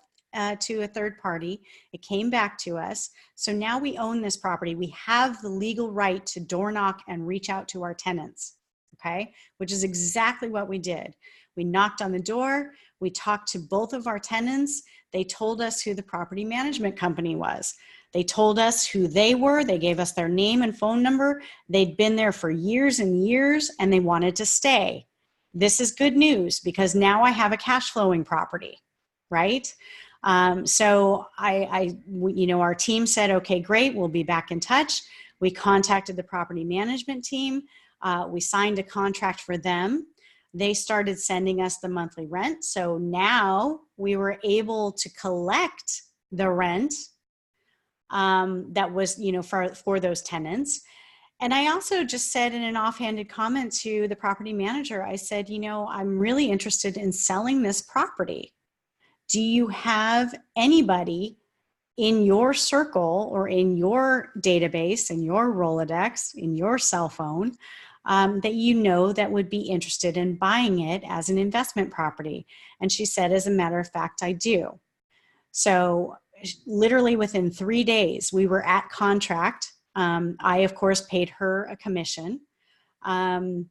to a third party. It came back to us. So now we own this property. We have the legal right to door knock and reach out to our tenants, okay? Which is exactly what we did. We knocked on the door. We talked to both of our tenants. They told us who the property management company was. They told us who they were. They gave us their name and phone number. They'd been there for years and years, and they wanted to stay. This is good news because now I have a cash flowing property, right? So our team said, okay, great, we'll be back in touch. We contacted the property management team. We signed a contract for them. They started sending us the monthly rent. So now we were able to collect the rent that was, you know, for those tenants. And I also just said in an offhanded comment to the property manager, I said, you know, I'm really interested in selling this property. Do you have anybody in your circle or in your database, in your Rolodex, in your cell phone that you know that would be interested in buying it as an investment property? And she said, as a matter of fact, I do. So literally within 3 days, we were at contract. I, of course, paid her a commission. And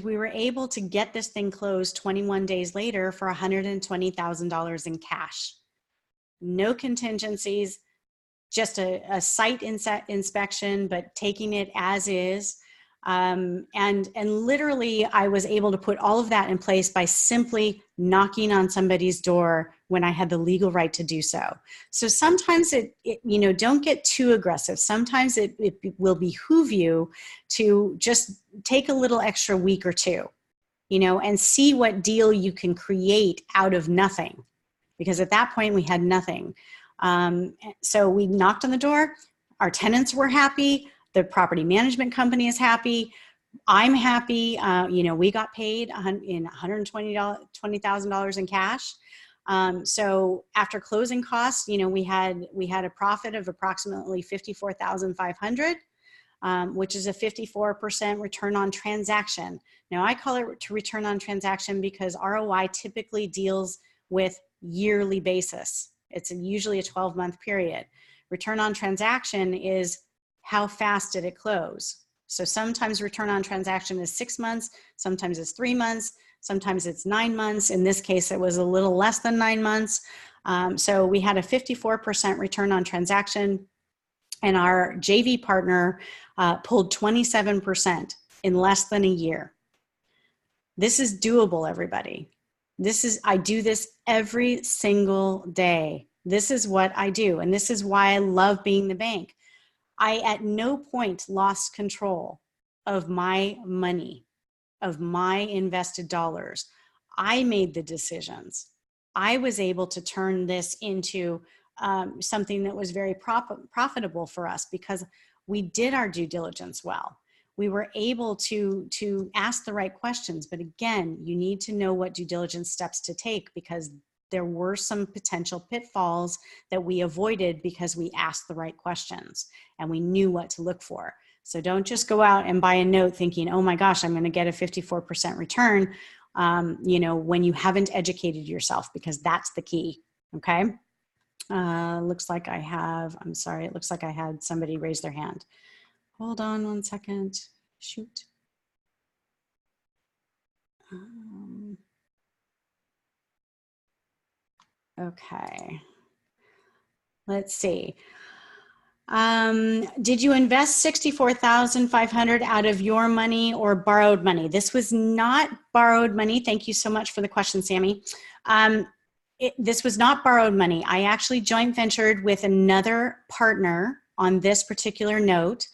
we were able to get this thing closed 21 days later for $120,000 in cash. No contingencies, just a site inspection, but taking it as is. And literally I was able to put all of that in place by simply knocking on somebody's door when I had the legal right to do so. So sometimes it don't get too aggressive. Sometimes it will behoove you to just take a little extra week or two, and see what deal you can create out of nothing. Because at that point we had nothing. So we knocked on the door, our tenants were happy, the property management company is happy, I'm happy. We got paid in $120,000 in cash. So after closing costs, we had a profit of approximately $54,500, which is a 54% return on transaction. Now I call it to return on transaction because ROI typically deals with yearly basis. It's usually a 12-month period. Return on transaction is how fast did it close? So sometimes return on transaction is 6 months, sometimes it's 3 months, sometimes it's 9 months. In this case, it was a little less than 9 months. So we had a 54% return on transaction, and our JV partner pulled 27% in less than a year. This is doable, everybody. I do this every single day. This is what I do. And this is why I love being the bank. I at no point lost control of my money, of my invested dollars. I made the decisions. I was able to turn this into something that was very profitable for us because we did our due diligence well. We were able to ask the right questions. But again, you need to know what due diligence steps to take because there were some potential pitfalls that we avoided because we asked the right questions and we knew what to look for. So don't just go out and buy a note thinking, oh my gosh, I'm going to get a 54% return, when you haven't educated yourself, because that's the key. Okay. Looks like I had somebody raise their hand. Hold on one second. Shoot. Okay. Let's see. Did you invest $64,500 out of your money or borrowed money? This was not borrowed money. Thank you so much for the question, Sammy. This was not borrowed money. I actually joint ventured with another partner on this particular note.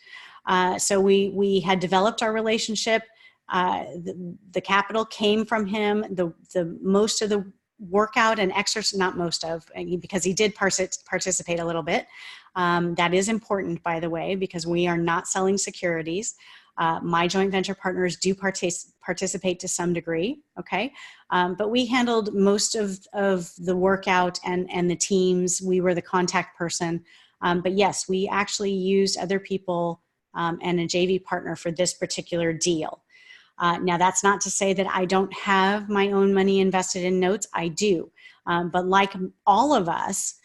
So we had developed our relationship. The capital came from him. The most of the workout and exercise, not most of, because he did participate a little bit. That is important, by the way, because we are not selling securities. My joint venture partners do participate to some degree, okay? But we handled most of the workout and the teams. We were the contact person. But yes, we actually used other people and a JV partner for this particular deal. Now, that's not to say that I don't have my own money invested in notes. I do. But like all of us,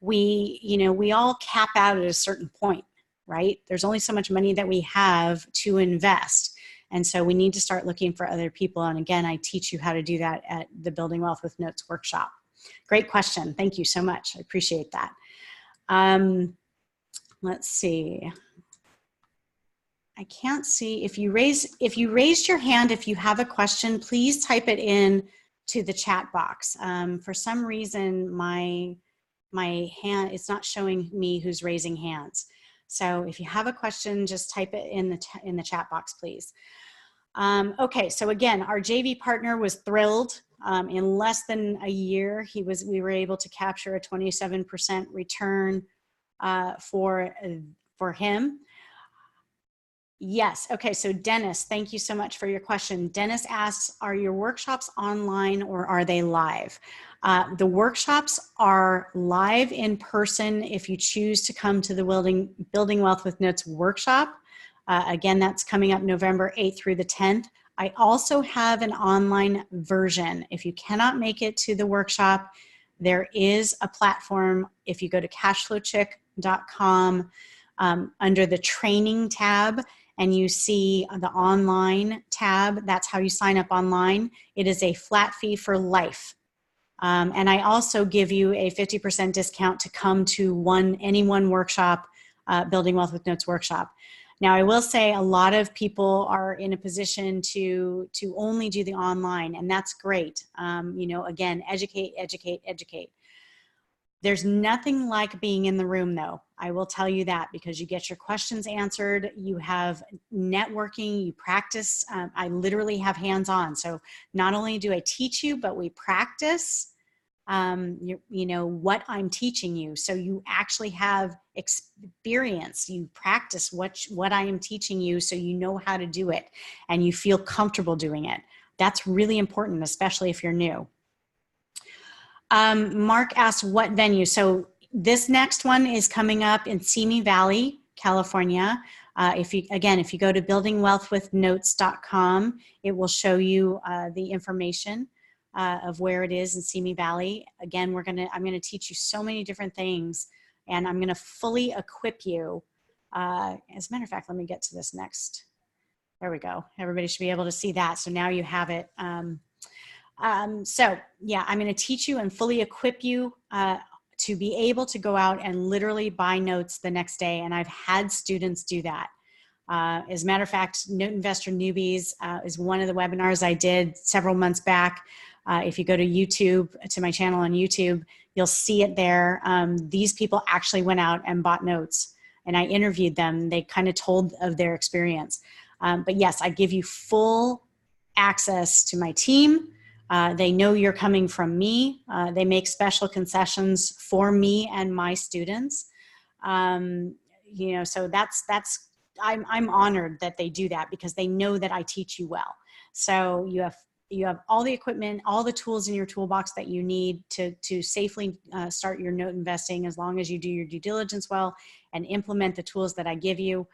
we all cap out at a certain point, right? There's only so much money that we have to invest. And so we need to start looking for other people. And again, I teach you how to do that at the Building Wealth with Notes workshop. Great question. Thank you so much. I appreciate that. Let's see. I can't see if you raised your hand. If you have a question, please type it in to the chat box. For some reason, my hand, it's not showing me who's raising hands. So if you have a question, just type it in the chat box, please. Okay, so again, our JV partner was thrilled. In less than a year, we were able to capture a 27% return for him. Yes. Okay. So Dennis, thank you so much for your question. Dennis asks, are your workshops online or are they live? The workshops are live in person if you choose to come to the Building Wealth with Notes workshop. Again, that's coming up November 8th through the 10th. I also have an online version. If you cannot make it to the workshop, there is a platform. If you go to cashflowchick.com, under the training tab, and you see the online tab, that's how you sign up online. It is a flat fee for life. And I also give you a 50% discount to come to any one workshop, Building Wealth with Notes workshop. Now, I will say a lot of people are in a position to only do the online, and that's great. You know, again, educate, educate, educate. There's nothing like being in the room, though. I will tell you that, because you get your questions answered, you have networking, you practice. I literally have hands-on. So not only do I teach you, but we practice, you know, what I'm teaching you. So you actually have experience. You practice what I am teaching you, so you know how to do it and you feel comfortable doing it. That's really important, especially if you're new. Mark asked what venue. So this next one is coming up in Simi Valley, California. If you go to buildingwealthwithnotes.com, it will show you the information of where it is in Simi Valley. Again, I'm gonna teach you so many different things, and I'm gonna fully equip you. As a matter of fact, let me get to this next. There we go. Everybody should be able to see that. So now you have it. So yeah, I'm going to teach you and fully equip you to be able to go out and literally buy notes the next day. And I've had students do that. As a matter of fact, Note Investor Newbies is one of the webinars I did several months back. If you go to YouTube, to my channel on YouTube, you'll see it there. These people actually went out and bought notes, and I interviewed them. They kind of told of their experience. But yes, I give you full access to my team. They know you're coming from me. They make special concessions for me and my students. You know, so I'm honored that they do that, because they know that I teach you well. So you have all the equipment, all the tools in your toolbox that you need to safely start your note investing, as long as you do your due diligence well and implement the tools that I give you.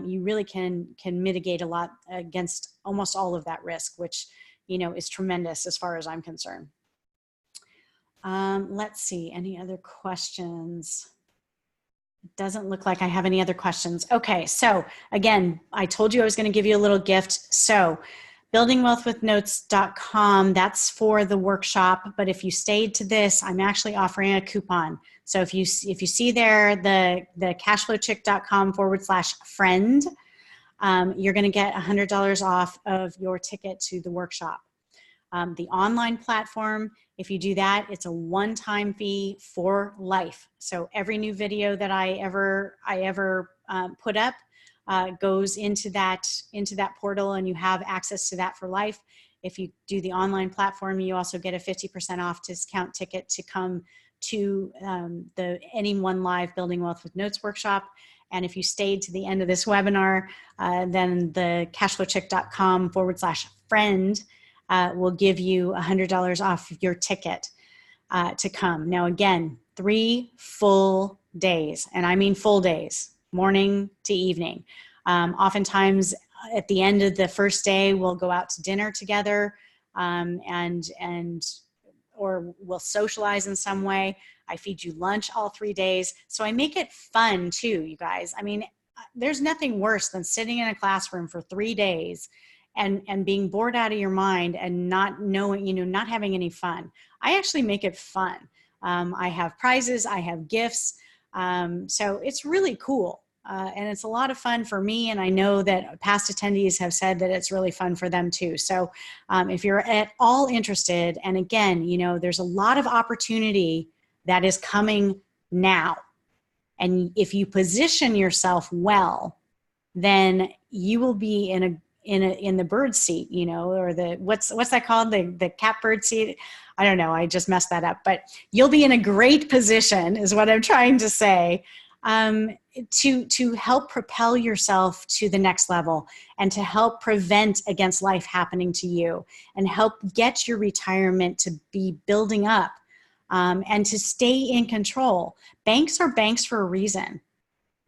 You really can mitigate a lot against almost all of that risk, which, you know, is tremendous as far as I'm concerned. Let's see, any other questions? It doesn't look like I have any other questions. Okay, so again, I told you I was going to give you a little gift. So buildingwealthwithnotes.com, that's for the workshop. But if you stayed to this, I'm actually offering a coupon. So if you see there, the cashflowchick.com/friend, you're going to get $100 off of your ticket to the workshop. The online platform, if you do that, it's a one-time fee for life. So every new video that I ever put up goes into that portal, and you have access to that for life. If you do the online platform, you also get a 50% off discount ticket to come to the Any One Live Building Wealth with Notes workshop. And if you stayed to the end of this webinar, then the cashflowchick.com/friend will give you $100 off your ticket to come. Now, again, 3 full days, and I mean full days, morning to evening. Oftentimes at the end of the first day, we'll go out to dinner together, or we'll socialize in some way. I feed you lunch all 3 days. So I make it fun too, you guys. I mean, there's nothing worse than sitting in a classroom for 3 days and being bored out of your mind and not knowing, not having any fun. I actually make it fun. I have prizes, I have gifts. So it's really cool. And it's a lot of fun for me. And I know that past attendees have said that it's really fun for them too. So if you're at all interested, and again, there's a lot of opportunity that is coming now. And if you position yourself well, then you will be in the bird seat, or the, what's that called? The catbird seat. I don't know. I just messed that up, but you'll be in a great position is what I'm trying to say, to help propel yourself to the next level and to help prevent against life happening to you and help get your retirement to be building up, and to stay in control. Banks are banks for a reason.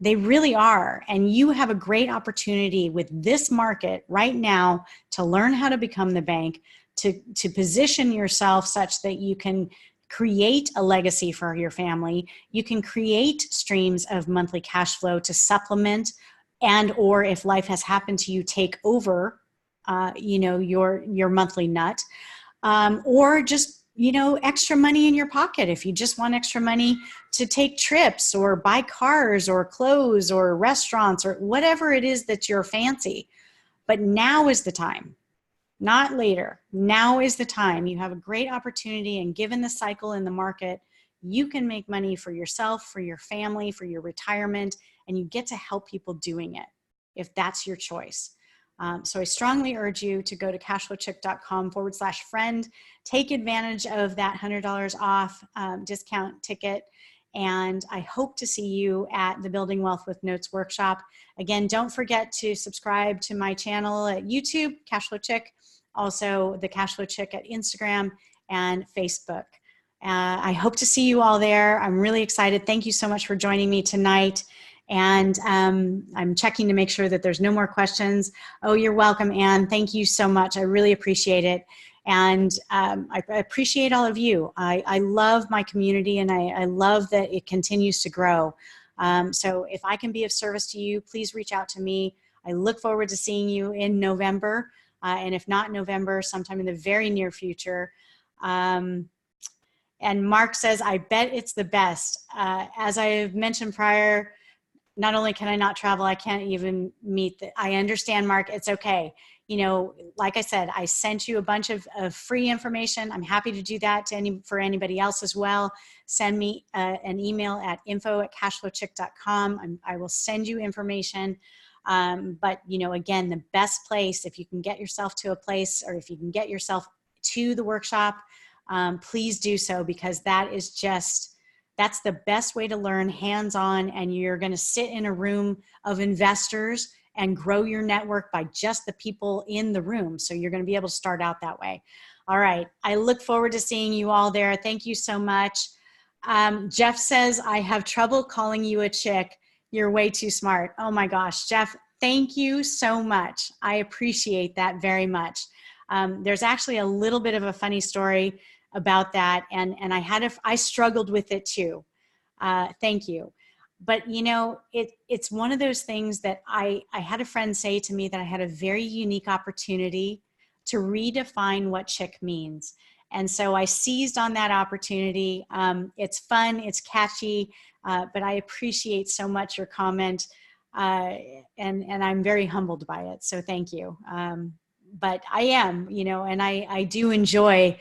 They really are. And you have a great opportunity with this market right now to learn how to become the bank, to position yourself such that you can create a legacy for your family. You can create streams of monthly cash flow to supplement and or if life has happened to you, take over, your monthly nut, or just, extra money in your pocket. If you just want extra money to take trips or buy cars or clothes or restaurants or whatever it is that's your fancy. But now is the time, not later. Now is the time. You have a great opportunity, and given the cycle in the market, you can make money for yourself, for your family, for your retirement, and you get to help people doing it if that's your choice. So I strongly urge you to go to cashflowchick.com/friend, take advantage of that $100 off discount ticket. And I hope to see you at the Building Wealth with Notes workshop. Again, don't forget to subscribe to my channel at YouTube, Cashflow Chick, also the Cashflow Chick at Instagram and Facebook. I hope to see you all there. I'm really excited. Thank you so much for joining me tonight. And I'm checking to make sure that there's no more questions. Oh, you're welcome, Anne. Thank you so much. I really appreciate it. And I appreciate all of you. I love my community, and I love that it continues to grow. So if I can be of service to you, please reach out to me. I look forward to seeing you in November. And if not November, sometime in the very near future. And Mark says, I bet it's the best. As I've mentioned prior, not only can I not travel, I can't even meet I understand, Mark, it's okay. Like I said, I sent you a bunch of free information. I'm happy to do that for anybody else as well. Send me an email at info@cashflowchick.com. I will send you information. But again, the best place, if you can get yourself to a place, or if you can get yourself to the workshop, please do so, because that's the best way to learn hands-on, and you're going to sit in a room of investors and grow your network by just the people in the room. So you're going to be able to start out that way. All right. I look forward to seeing you all there. Thank you so much. Jeff says, I have trouble calling you a chick. You're way too smart. Oh my gosh, Jeff, thank you so much. I appreciate that very much. There's actually a little bit of a funny story about that. And I struggled with it too. Thank you. But it's one of those things that I had a friend say to me that I had a very unique opportunity to redefine what chick means. And so I seized on that opportunity. It's fun, it's catchy, but I appreciate so much your comment. And I'm very humbled by it. So thank you. But I am, and I do enjoy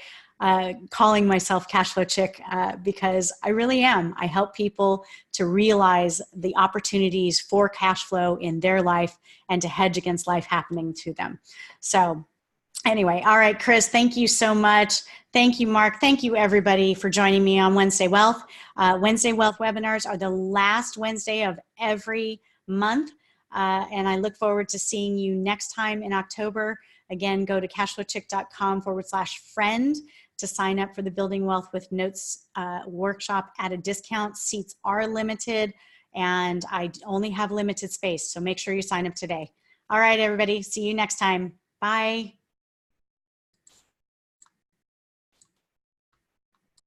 calling myself Cashflow Chick because I really am. I help people to realize the opportunities for cash flow in their life and to hedge against life happening to them. So anyway, all right, Chris, thank you so much. Thank you, Mark. Thank you, everybody, for joining me on Wednesday Wealth. Wednesday Wealth webinars are the last Wednesday of every month. And I look forward to seeing you next time in October. Again, go to cashflowchick.com/friend to sign up for the Building Wealth with Notes workshop at a discount. Seats are limited, and I only have limited space, so make sure you sign up today. All right, everybody, see you next time. Bye.